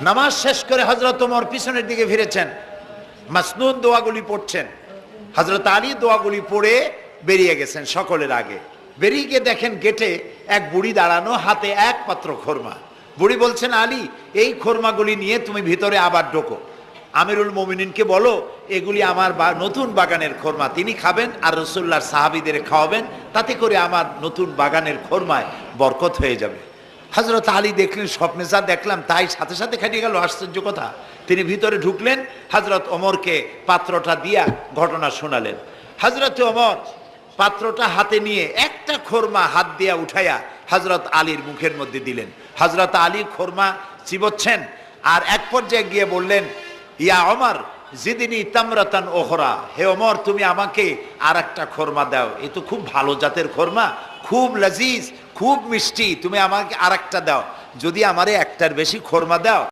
নামাজ শেষ করে হযরত ওমর পিছনের দিকে ফিরেছেন, মাসনুন দোয়াগুলি পড়ছেন। হযরত আলী দোয়াগুলি পড়ে বেরিয়ে গেছেন সকলের আগে। বেরিয়ে গিয়ে দেখেন গেটে এক বুড়ি দাঁড়ানো, হাতে এক পাত্র খোরমা। বুড়ি বলছেন, আলী, এই খোরমাগুলি নিয়ে তুমি ভিতরে আবার ঢোকো, আমিরুল মোমিনিনকে বলো এগুলি আমার নতুন বাগানের খোরমা, তিনি খাবেন আর রাসূলুল্লাহর সাহাবীদের খাওয়াবেন, তাতে করে আমার নতুন বাগানের খোরমায় বরকত হয়ে যাবে। হযরত আলী দেখলেন স্বপ্নে যা দেখলাম তাই সাথে সাথে খেটে গেল, আশ্চর্য কথা। তিনি ভিতরে ঢুকলেন, হযরত ওমরকে পাত্রটা দিয়া ঘটনা শোনালেন। হযরত ওমর পাত্রটা হাতে নিয়ে একটা খোরমা হাত দিয়া উঠাইয়া হযরত আলীর মুখের মধ্যে দিলেন। হযরত আলী খোরমা চিবোচ্ছেন আর এক পর্যায়ে গিয়ে বললেন, ইয়া ওমর জিদনি তামরাতান ওখরা, হে ওমর তুমি আমাকে আর একটা খোরমা দাও, এ তো খুব ভালো জাতের খোরমা, খুব লজিজ, খুব মিষ্টি, তুমি আমাকে আর একটা দাও, যদি আমারে একটার বেশি খোরমা দাও